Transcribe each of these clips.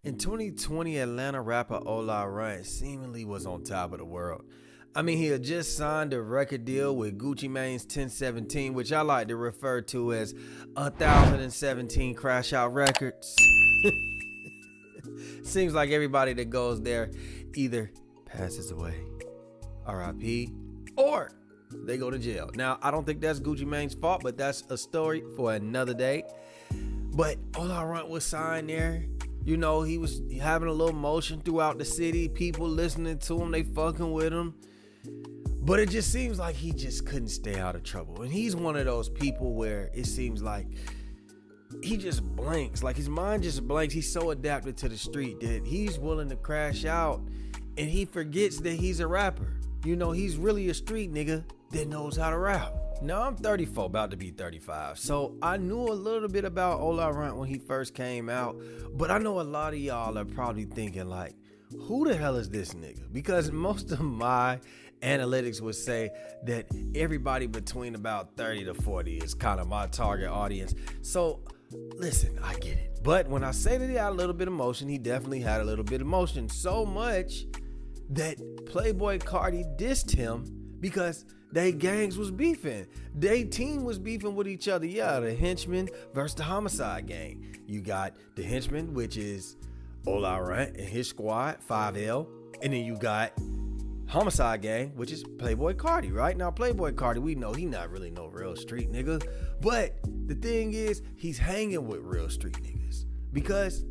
In 2020, Atlanta rapper Ola Runt seemingly was on top of the world. I mean, he had just signed a record deal with Gucci Mane's 1017, which I like to refer to as 1017 Crash Out Records. Seems like everybody that goes there either passes away, RIP, or they go to jail. Now, I don't think that's Gucci Mane's fault, but that's a story for another day. But Ola Runt was signed there. You know, he was having a little motion throughout the city. People listening to him, they fucking with him. But it just seems like he just couldn't stay out of trouble. And he's one of those people where it seems like he just blanks. Like his mind just blanks. He's so adapted to the street that he's willing to crash out and he forgets that he's a rapper. You know, he's really a street nigga that knows how to rap. Now, I'm 34, about to be 35, so I knew a little bit about Ola Runt when he first came out, but I know a lot of y'all are probably thinking like, who the hell is this nigga? Because most of my analytics would say that everybody between about 30 to 40 is kind of my target audience. So, listen, I get it. But when I say that he had a little bit of motion, he definitely had a little bit of motion. So much that Playboi Carti dissed him because they gangs was beefing. They team was beefing with each other. Yeah, the Henchmen versus the Homicide Gang. You got the Henchmen, which is Ola Runt and his squad, 5L. And then you got Homicide Gang, which is Playboi Carti, right? Now, Playboi Carti, we know he not really no real street nigga. But the thing is, he's hanging with real street niggas. Because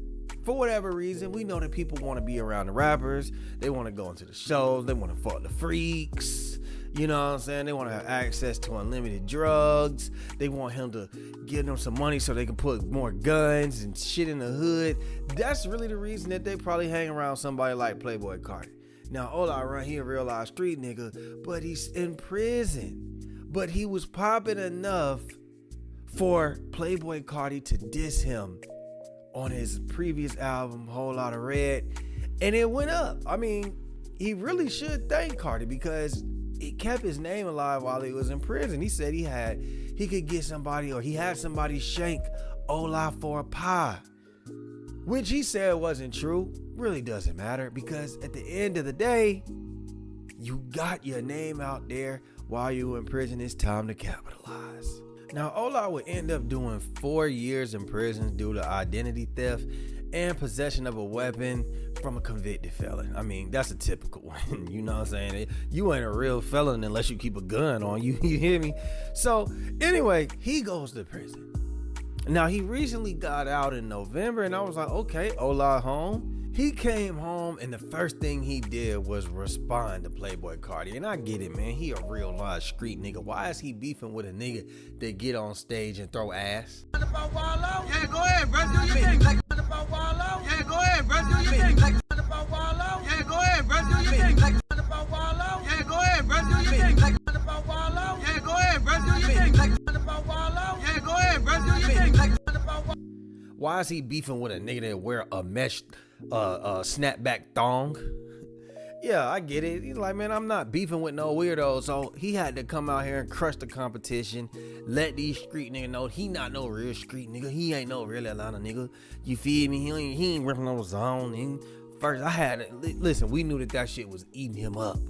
for whatever reason, we know that people want to be around the rappers. They want to go into the shows. They want to fuck the freaks. You know what I'm saying? They want to have access to unlimited drugs. They want him to give them some money so they can put more guns and shit in the hood. That's really the reason that they probably hang around somebody like Playboi Carti. Now, Ola Runt, he a real life street nigga, but he's in prison. But he was popping enough for Playboi Carti to diss him on his previous album, Whole Lotta Red, and it went up. I mean, he really should thank Carti because it kept his name alive while he was in prison. He said he could get somebody, or he had somebody shank Ola for a pie, which he said wasn't true. Really doesn't matter because at the end of the day, you got your name out there while you were in prison. It's time to capitalize. Now, Ola would end up doing 4 years in prison due to identity theft and possession of a weapon from a convicted felon. I mean, that's a typical one. You know what I'm saying? You ain't a real felon unless you keep a gun on you. You hear me? So anyway, he goes to prison. Now, he recently got out in November, and I was like, okay, Ola home. He came home, and the first thing he did was respond to Playboi Carti. And I get it, man. He a real live street nigga. Why is he beefing with a nigga that get on stage and throw ass? Yeah, go ahead, bro. Do your thing. Yeah, go ahead, bro. Do your thing. Yeah, go ahead, bro. Do your thing. Yeah, go ahead, bro. Do your thing. Yeah, go ahead, bro. Do your thing. Yeah, go ahead, bro. Do your thing. Why is he beefing with a nigga that wear a mesh snapback thong? Yeah, I get it. He's like, man, I'm not beefing with no weirdo. So he had to come out here and crush the competition. Let these street niggas know he not no real street nigga. He ain't no real Atlanta nigga. You feel me? He ain't ripping no zone. And first, listen, we knew that shit was eating him up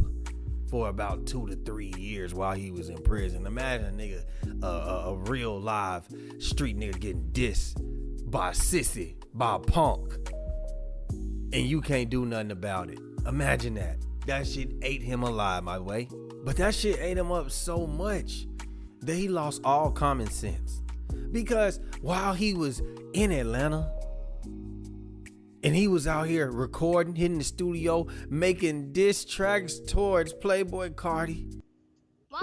for about 2 to 3 years while he was in prison. Imagine a nigga, a real live street nigga getting dissed by a sissy, by a punk, and you can't do nothing about it. Imagine that. That shit ate him alive, my way. But that shit ate him up so much that he lost all common sense. Because while he was in Atlanta and he was out here recording, hitting the studio, making diss tracks towards Playboi Carti. Wow.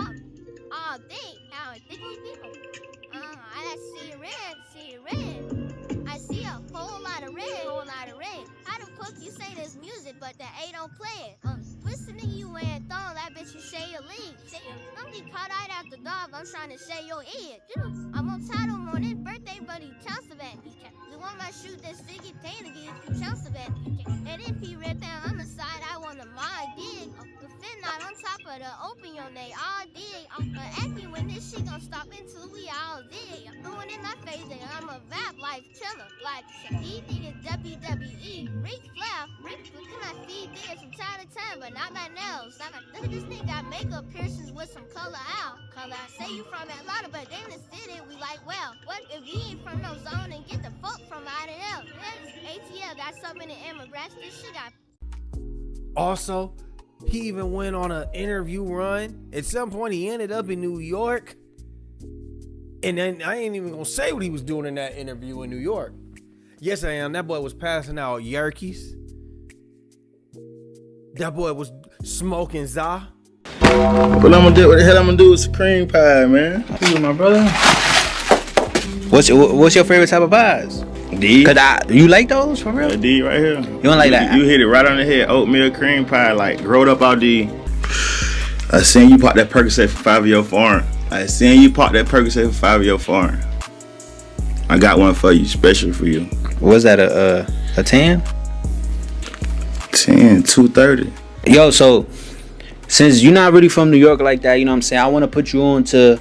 Oh, dang. How I think we people. I see red. I see a whole lot of red. How the fuck you say this music, but the A don't play it? Listen to you wearing thong, that bitch you say your league. Don't be caught out after dog, I'm trying to say your ear. I'm on title on his birthday, but he counts the bet. The one that shoot this sticky pain again, he counts the bet. And if he ripped down on the side, I want to my dig. The fin not on top of put a open your name all day. I'm acting when this shit gon' stop until we all day. I'm doing in my face that I'm a rap life killer. Like these niggas WWE, Ric Flair, look at my feet there from time to time, but not my nails. Look at this nigga got makeup piercings with some color out. Color, I say you from Atlanta, but in the city we like, well, what if we ain't from no zone and get the fuck from out of there? ATL got so many immigrants, this shit got. Also, he even went on an interview run. At some point, he ended up in New York. And then I ain't even gonna say what he was doing in that interview in New York. Yes, I am. That boy was passing out yerkies. That boy was smoking za. What I'm gonna do? What the hell I'm gonna do with some cream pie, man? You my brother. What's your favorite type of pies? D. You like those for real? D right here. You don't like that? You hit it right on the head. Oatmeal cream pie, like rolled up all D. I seen you pop that Percocet for 5 of your foreign. I got one for you, special for you. Was that a 10? 10, 230. Yo, so since you're not really from New York like that, you know what I'm saying? I want to put you on to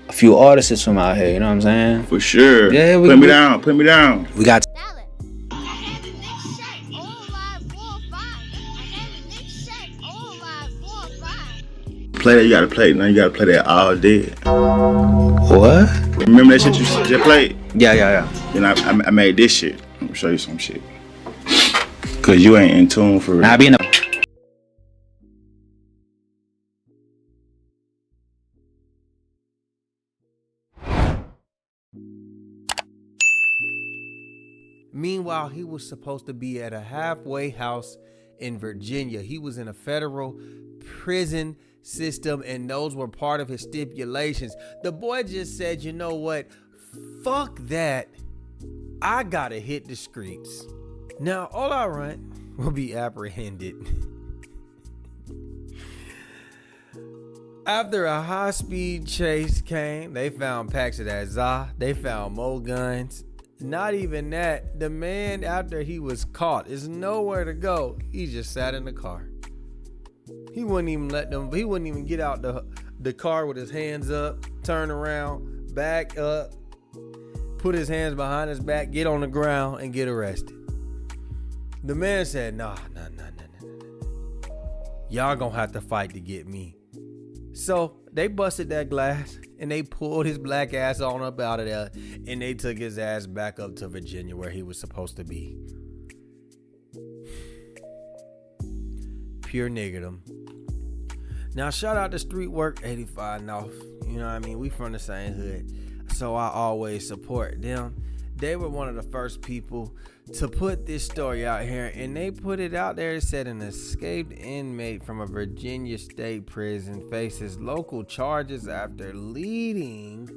a few artists from out here, you know what I'm saying? For sure. Yeah, put me down. We got play that. You gotta play. Now you gotta play that all day. what? Remember that shit you just played? Yeah. Then I made this shit. I'm gonna show you some shit. Cause you ain't in tune for real. Now I be in the Meanwhile, he was supposed to be at a halfway house in Virginia. He was in a federal prison system, and those were part of his stipulations. The boy just said, you know what? Fuck that. I gotta hit the streets. Now, Ola Runt will be apprehended after a high-speed chase came. They found packs of that za. They found more guns. Not even that. The man, after he was caught, is nowhere to go. He just sat in the car. He wouldn't even get out the car with his hands up, turn around, back up, put his hands behind his back, get on the ground, and get arrested. The man said, nah. Y'all gonna have to fight to get me. So they busted that glass and they pulled his black ass on up out of there, and they took his ass back up to Virginia where he was supposed to be. Pure niggerdom. Now shout out to Street Work 85 North. You know what I mean? We from the same hood, so I always support them. They were one of the first people to put this story out here, and they put it out there. It said an escaped inmate from a Virginia state prison faces local charges after leading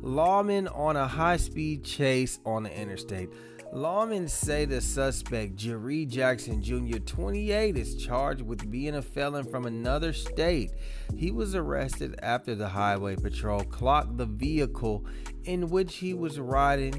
lawmen on a high-speed chase on the interstate. Lawmen say the suspect, Jerry Jackson Jr., 28, is charged with being a felon from another state. He was arrested after the highway patrol clocked the vehicle in which he was riding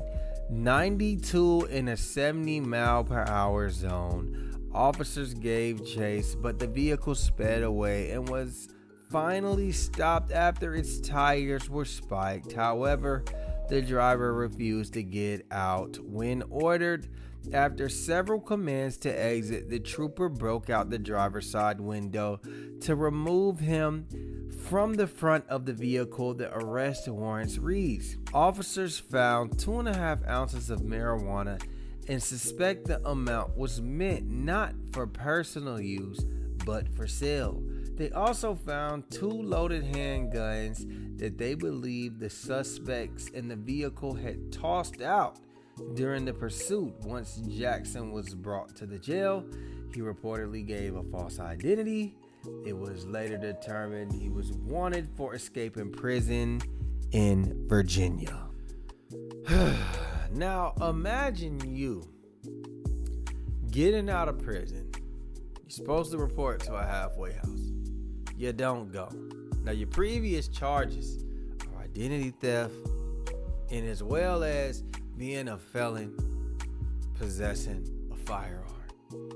92 in a 70-mile-per-hour zone. Officers gave chase, but the vehicle sped away and was finally stopped after its tires were spiked. However, the driver refused to get out. When ordered, after several commands to exit, the trooper broke out the driver's side window to remove him from the front of the vehicle. The arrest warrants reads: officers found 2.5 ounces of marijuana and suspect the amount was meant not for personal use but for sale. They also found 2 loaded handguns that they believe the suspects in the vehicle had tossed out during the pursuit. Once Jackson was brought to the jail, he reportedly gave a false identity. It was later determined he was wanted for escaping prison in Virginia. Now imagine you getting out of prison. You're supposed to report to a halfway house. You don't go. Now your previous charges are identity theft, and as well as being a felon possessing a firearm.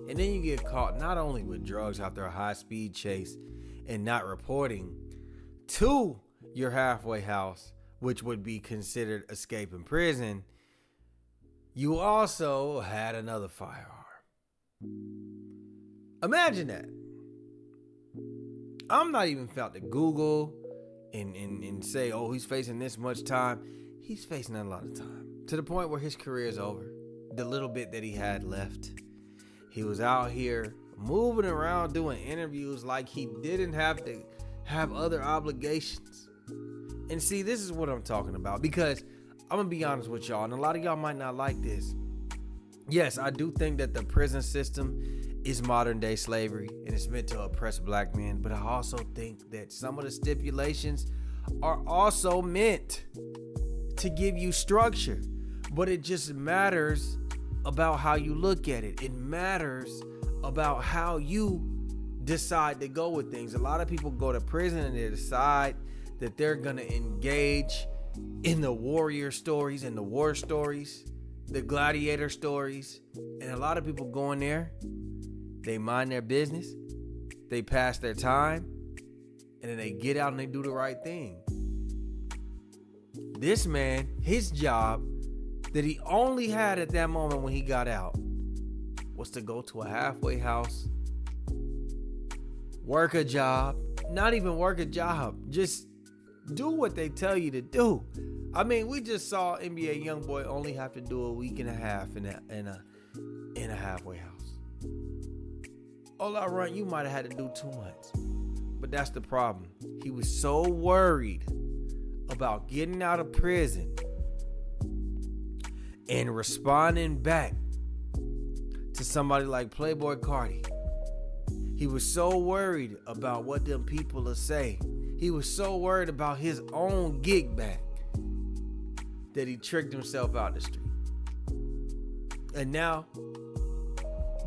And then you get caught not only with drugs after a high-speed chase and not reporting to your halfway house, which would be considered escaping prison, you also had another firearm. Imagine that. I'm not even felt to Google and say, oh, he's facing this much time. He's facing a lot of time, to the point where his career is over. The little bit that he had left, he was out here moving around doing interviews like he didn't have to have other obligations. And see, this is what I'm talking about, because I'm gonna be honest with y'all, and a lot of y'all might not like this. Yes, I do think that the prison system is modern day slavery and it's meant to oppress black men, but I also think that some of the stipulations are also meant to give you structure, but it just matters about how you look at it. It matters about how you decide to go with things. A lot of people go to prison and they decide that they're gonna engage in the warrior stories and the war stories, the gladiator stories, and a lot of people go in there, they mind their business, they pass their time, and then they get out and they do the right thing. This man, his job that he only had at that moment when he got out was to go to a halfway house, work a job, not even work a job, just do what they tell you to do. I mean, we just saw NBA YoungBoy only have to do a week and a half in a halfway house. Ola Runt, you might have had to do 2 months, but that's the problem. He was so worried about getting out of prison and responding back to somebody like Playboy Cardi. He was so worried about what them people will say. He was so worried about his own gig back that he tricked himself out the street. And now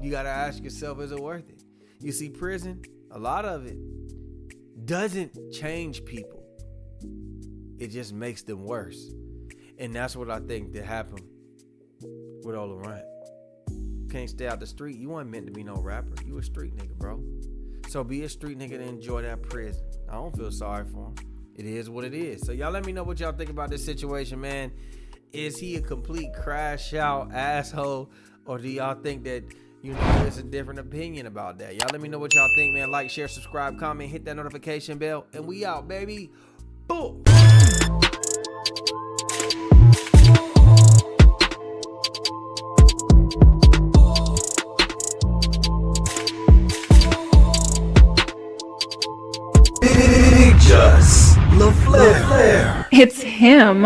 you gotta ask yourself, is it worth it? You see, prison, a lot of it doesn't change people. It just makes them worse. And that's what I think that happened with Ola Runt. Can't stay out the street. You weren't meant to be no rapper. You a street nigga, bro. So be a street nigga and enjoy that prison. I don't feel sorry for him. It is what it is. So y'all let me know what y'all think about this situation, man. Is he a complete crash out asshole? Or do y'all think that, you know, there's a different opinion about that? Y'all let me know what y'all think, man. Like, share, subscribe, comment, hit that notification bell. And we out, baby. Boom. IG-TheLaFlare. It's him.